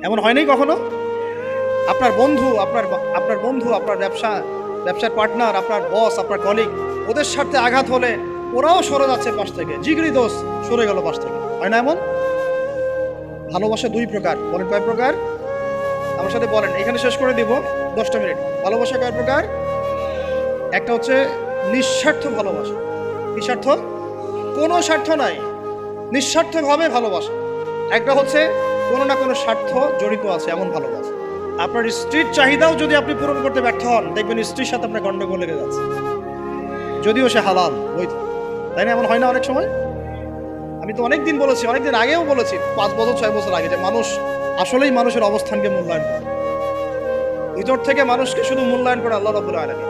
এমন হয় নাই কখনো? আপনার বন্ধু, আপনার বন্ধু, আপনার ব্যবসার পার্টনার, আপনার বস, আপনার কলিগ, ওদের স্বার্থে আঘাত হলে ওরাও সরে যাচ্ছে পাশ থেকে, জিগরি দোষ সরে গেল পাশ থেকে, হয় না এমন? ভালোবাসা দুই প্রকার, বলেন কয় প্রকার? আমার সাথে বলেন, এখানে শেষ করে দিব 10টা মিনিট। ভালোবাসা কয় প্রকার? একটা হচ্ছে নিঃস্বার্থ ভালোবাসা। কি স্বার্থ? কোনো স্বার্থ নাই, নিঃস্বার্থভাবে ভালোবাসা। একটা হচ্ছে কোনো না কোনো স্বার্থ জড়িত আছে এমন ভালোবাসা। আপনার স্ত্রীর চাহিদাও যদি আপনি পূরণ করতে ব্যর্থ হন, দেখবেন স্ত্রীর সাথে আপনার গন্ডগোল লেগে যাচ্ছে, যদিও সে হালাল বৈধ। তাই না? এমন হয় না অনেক সময়? আমি তো অনেকদিন বলেছি, অনেকদিন আগেও বলেছি, 5 বছর 6 বছর আগে, যে মানুষ আসলেই মানুষের অবস্থানকে মূল্যায়ন করে, ভিতর থেকে মানুষকে শুধু মূল্যায়ন করে আল্লাহ রাব্বুল আলামিন।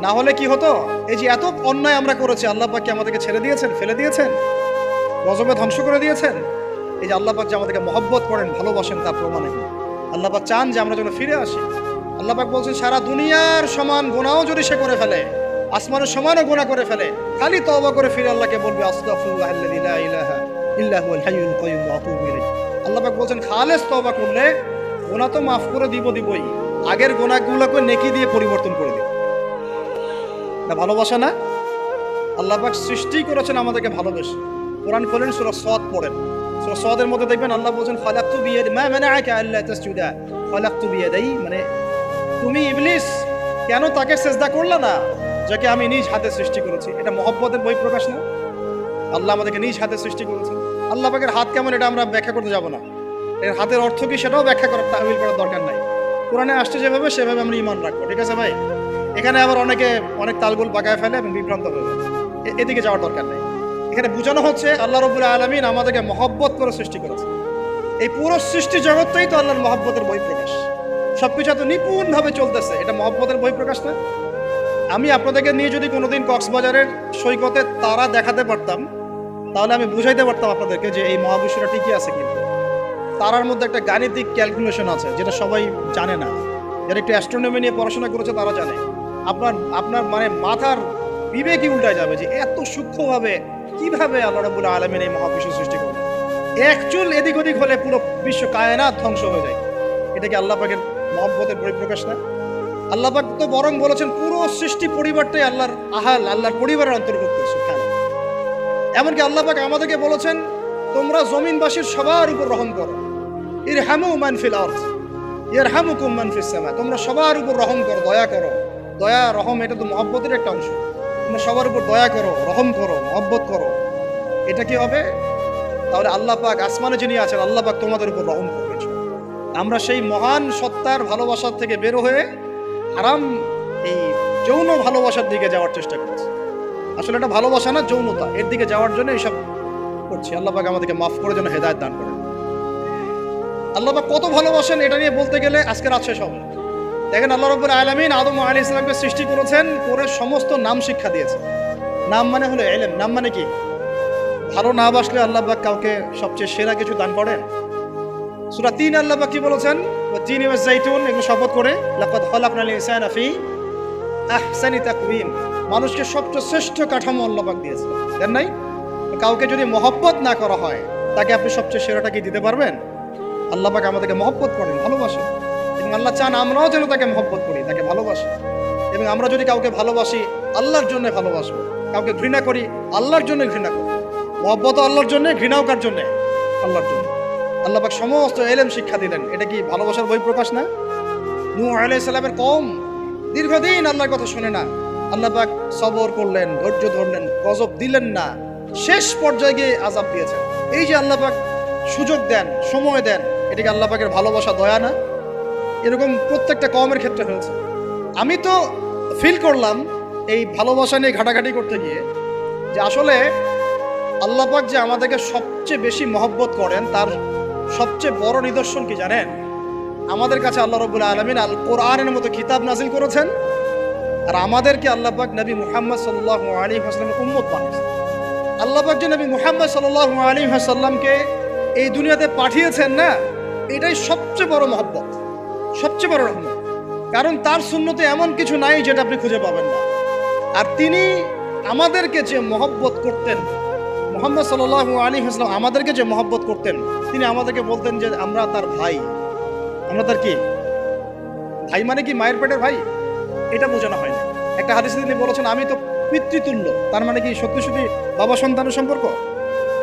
না হলে কি হতো? এই যে এত অন্যায় আমরা করেছি, আল্লাহ পাক কি আমাদেরকে ছেড়ে দিয়েছেন, ফেলে দিয়েছেন, গজবে ধ্বংস করে দিয়েছেন? এই যে আল্লাহ পাক যে আমাদেরকে মহব্বত করেন, ভালোবাসেন, তার প্রমাণ কি? আল্লাহ পাক চান যে আমরা যেন ফিরে আসি। আল্লাহ পাক বলছেন, সারা দুনিয়ার সমান গুনাহও যদি সে করে ফেলে, আসমানের সমানও গুনাহ করে ফেলে, খালি তওবা করে ফিরে আল্লাহকে বলবে, আস্তাগফিরুল্লাহাল্লাযী লা ইলাহা ইল্লা হুয়াল হাইয়ুল কাইয়্যুম ওয়া আতুবু ইলাইহি। আল্লাহ পাক বলছেন, খালেস তওবা করলে গুনাহ তো মাফ করে দিবই, আগের গুনাহগুলোকে নেকি দিয়ে পরিবর্তন করে দিব। না ভালোবাসা না? আল্লাহ পাক সৃষ্টি করেছেন আমাদেরকে ভালোবেসে। কোরআন খোলেন, সূরা সদ পড়েন, সূরা সদের মধ্যে দেখবেন আল্লাহ বলছেন, খালাকতু বিয়াদি মা মানাআকা আল্লা তাসজুদা খালাকতু বিয়াদাই, মানে তুমি ইবলিস কেন তাকে সিজদা করলে না যাকে আমি নিজ হাতে সৃষ্টি করেছি? এটা মহব্বতের বহিঃপ্রকাশ না? আল্লাহ আমাদেরকে নিজ হাতে সৃষ্টি করেছেন। আল্লাহ পাকের হাত কেমন এটা আমরা ব্যাখ্যা করতে যাব না, এর হাতের অর্থ কি সেটাও ব্যাখ্যা করার তাহবিল করার দরকার নাই। কোরআনে আসছে যেভাবে সেভাবে আমরা ঈমান রাখবো, ঠিক আছে ভাই? এখানে আবার অনেকে অনেক তালগোল পাকায় ফেলে এবং বিভ্রান্ত হয়ে যায়, এদিকে যাওয়ার দরকার নেই। এখানে বোঝানো হচ্ছে আল্লাহ রাব্বুল আলামিন আমাদেরকে মহব্বত করে সৃষ্টি করেছে। এই পুরো সৃষ্টি জগৎটাই তো আল্লাহর মহব্বতের বহিঃপ্রকাশ। সবকিছু এত নিপুণভাবে চলতেছে, এটা মহব্বতের বহিঃপ্রকাশ না? আমি আপনাদেরকে নিয়ে যদি কোনোদিন কক্সবাজারের সৈকতে তারা দেখাতে পারতাম, তাহলে আমি বুঝাইতে পারতাম আপনাদেরকে যে এই মহাবিশ্বটা ঠিকই আছে। কিন্তু তারার মধ্যে একটা গাণিতিক ক্যালকুলেশন আছে যেটা সবাই জানে না। যারা একটু অ্যাস্ট্রোনমি নিয়ে পড়াশোনা করেছে তারা জানে। আপনার আপনার মানে মাথার বিবেকই উল্টায় যাবে যে এত সূক্ষ্মভাবে কিভাবে আল্লাহ রাব্বুল আলামিন এই মহাবিশ্ব সৃষ্টি করলেন। এক চুল এদিক ওদিক হলে পুরো বিশ্ব কায়নাত ধ্বংস হয়ে যায়। এটা কি আল্লাহ পাকের মহব্বতের পরিপ্রকাশ না? আল্লাহ পাক তো বরং বলেছেন পুরো সৃষ্টি পরিবারটাই আল্লাহর আহাল, আল্লাহর পরিবারের অন্তর্ভুক্ত। সুবহানাল্লাহ। এমনকি আল্লাহ পাক আমাদেরকে বলেছেন, তোমরা জমিনবাসীর সবার উপর রহম করো, ইরহামু মান ফিল আরদ ইয়ারহামুকুম মান ফিস সামা। তোমরা সবার উপর রহম করো, দয়া করো। দয়া রহম এটা তো মহব্বতের একটা অংশ। তোমরা সবার উপর দয়া করো, রহম করো, মহব্বত করো। এটা কি হবে? তাহলে আল্লাহ পাক আসমানে যিনি আছেন, আল্লাহ পাক তোমাদের উপর রহম করবেন। আমরা সেই মহান সত্তার ভালোবাসার থেকে বের হয়ে হারাম এই যৌন ভালোবাসার দিকে যাওয়ার চেষ্টা করছি। আসলে এটা ভালোবাসা না, যৌনতা, এর দিকে যাওয়ার জন্য এইসব করছি। আল্লাহ পাক আমাদেরকে মাফ করে যেন হেদায়েত দান করেন। আল্লাহ পাক কত ভালোবাসেন এটা নিয়ে বলতে গেলে আজকে রাত শেষ হবে। দেখেন, আল্লাহ রাব্বুল আলামিন আদম আলাইহিস সালামকে সৃষ্টি করেছেন, করে সমস্ত নাম শিক্ষা দিয়েছেন। নাম মানে হলো ইলম। নাম মানে কি? ভালো না বাসলে আল্লাহ পাক কাউকে সবচেয়ে সেরা কিছু দান করেন। সূরা ৩ আল্লাহ পাক কি বলেছেন? ওয়া তিনি ওয়াজ জাইতুন, এগুলো শপথ করে, লাকাদ খালাকনাল ইনসানা ফি আহসানি তাকওয়িম। মানুষকে সবচেয়ে শ্রেষ্ঠ কাঠামো আল্লাহ পাক দিয়েছেন, দেন নাই? কাউকে যদি মহব্বত না করা হয়, তাকে আপনি সবচেয়ে সেরাটা কি দিতে পারবেন? আল্লাহ পাক আমাদেরকে মহব্বত করেন, ভালোবাসেন, এবং আল্লাহ চান আমরাও যেন তাকে মহব্বত করি, তাকে ভালোবাসি। এবং আমরা যদি কাউকে ভালোবাসি, আল্লাহর জন্য ভালোবাসবো। কাউকে ঘৃণা করি, আল্লাহর জন্য ঘৃণা করি। মহব্বত আল্লাহর জন্য, ঘৃণাও কার জন্য? আল্লাহর জন্য। আল্লাহ পাক সমস্ত ইলম শিক্ষা দিলেন। এটা কি ভালোবাসার বহিঃপ্রকাশ না? নূহ আলাইহিস সালামের কওম দীর্ঘদিন আল্লাহর কথা শুনে না, আল্লাহ পাক সবর করলেন, ধৈর্য ধরলেন, গজব দিলেন না, শেষ পর্যায়ে গিয়ে আযাব দিয়েছেন। এই যে আল্লাহ পাক সুযোগ দেন, সময় দেন, এটা কি আল্লাহ পাকের ভালোবাসা, দয়া না? এরকম প্রত্যেকটা কওমের ক্ষেত্রে হয়েছে। আমি তো ফিল করলাম এই ভালোবাসা নিয়ে ঘাটাঘাটি করতে গিয়ে যে আসলে আল্লাহ পাক যে আমাদেরকে সবচেয়ে বেশি মহব্বত করেন, তার সবচেয়ে বড় নিদর্শন কি জানেন? আমাদের কাছে আল্লাহ রাব্বুল আলামিন আল কোরআনের মতো কিতাব নাজিল করেছেন, আর আমাদেরকে আল্লাহ পাক নবী মুহাম্মদ সাল্লাল্লাহু আলাইহি ওয়াসাল্লামের উম্মত বানিয়েছেন। আল্লাহ পাক যে নবী মুহাম্মদ সাল্লাল্লাহু আলাইহি ওয়াসাল্লামকে এই দুনিয়াতে পাঠিয়েছেন না, এটাই সবচেয়ে বড় মহব্বত, সবচেয়ে বড় রহমত। কারণ তার সুন্নতে এমন কিছু নাই যেটা আপনি খুঁজে পাবেন না। আর তিনি আমাদেরকে যে মহব্বত করতেন, মুহাম্মদ সাল্লাল্লাহু আলাইহি ওয়াসাল্লাম আমাদেরকে যে মহব্বত করতেন, তিনি আমাদেরকে বলতেন যে আমরা তার ভাই। আমরা তার কি ভাই? মানে কি মায়ের পেটের ভাই? এটা বোঝানো হয় না। একটা হাদিসে তিনি বলেছেন আমি তো পিতৃতুল্য। তার মানে কি সত্যি সত্যি বাবা সন্তানের সম্পর্ক?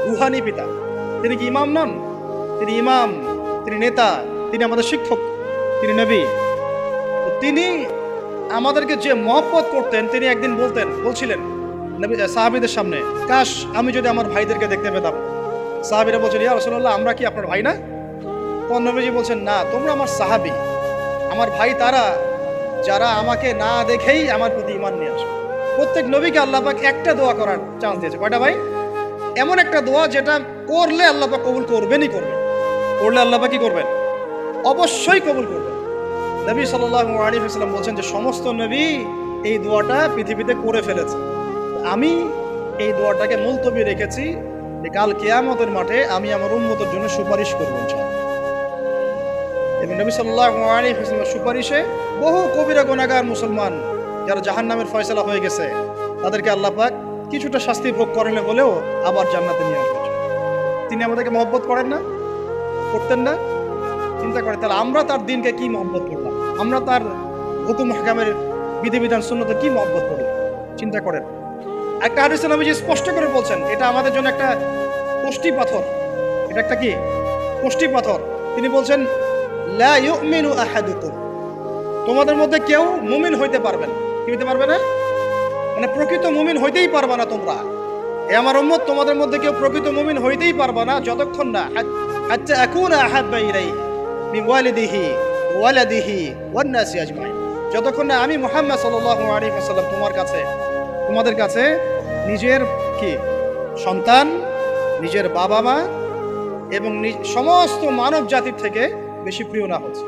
রুহানি পিতা। তিনি কি ইমাম নন? তিনি ইমাম, তিনি নেতা, তিনি আমাদের শিক্ষক, তিনি নবী। তো তিনি আমাদেরকে যে মহব্বত করতেন, তিনি একদিন বলছিলেন নবী সাহাবীদের সামনে, কাশ আমি যদি আমার ভাইদেরকে দেখতে পেতাম। সাহাবীরা বলছেন, ইয়া রাসূলুল্লাহ, আমরা কি আপনার ভাই না? তখন নবীজি বলছেন, না, তোমরা আমার সাহাবী। আমার ভাই তারা যারা আমাকে না দেখেই আমার প্রতি ঈমান নিয়ে আসবে। প্রত্যেক নবীকে আল্লাহ পাক একটা দোয়া করার চান্স দিয়েছে। কয়টা ভাই? এমন একটা দোয়া যেটা করলে আল্লাহ পাক কবুল করবেনই করবেন। করলে আল্লাহ পাক কি করবেন? অবশ্যই কবুল করবেন। নবী সাল্লাল্লাহু আলাইহি ওয়াসাল্লাম বলছেন যে সমস্ত নবী এই দোয়াটা পৃথিবীতে করে ফেলেছে। আমি এই দোয়াটাকে মুলতবি রেখেছি যে কাল কিয়ামতের মাঠে আমি আমার উম্মতের জন্য সুপারিশ করব ইনশাআল্লাহ। এবং নবী সাল্লাল্লাহু আলাইহি ওয়াসাল্লামের সুপারিশে বহু কবিরা গুনাহগার মুসলমান যারা জাহান্নামের ফয়সালা হয়ে গেছে, তাদেরকে আল্লাহ পাক কিছুটা শাস্তি ভোগ করেন হলেও আবার জান্নাতে নিয়ে আসবেন। তিনি আমাদেরকে মহব্বত করেন না? করতেন না? চিন্তা করে তাহলে আমরা তার দিনকে কি মহব্বত করলাম? আমরা তার হুকুম হাকামের বিধিবিধান সুন্নতে কি মহব্বত করলাম? চিন্তা করেন। একটা হাদিসে নবীজি স্পষ্ট করে বলছেন এটা আমাদের জন্য একটা কষ্টি পাথর। এটা একটা কি কষ্টি পাথর। তিনি বলছেন, লা ইউমিনু আহাদুকুম, তোমাদের মধ্যে কেউ মুমিন হইতে পারবে না। কি হইতে পারবে না? মানে প্রকৃত মুমিন হইতেই পারবে না তোমরা। এ আমার উম্মত, তোমাদের মধ্যে কেউ প্রকৃত মুমিন হইতেই পারবে না যতক্ষণ না হাত্তা আকুনা আহাব্বা ইলাইহি মিন ওয়ালিদিহি ওয়ালাদিহি ওয়ান নাসি আজমাইন, যতক্ষণ না আমি মুহাম্মদ সাল্লাল্লাহু আলাইহি ওয়াসাল্লাম তোমাদের কাছে নিজের কি সন্তান, নিজের বাবা মা এবং সমস্ত মানব জাতির থেকে বেশি প্রিয় না হচ্ছে।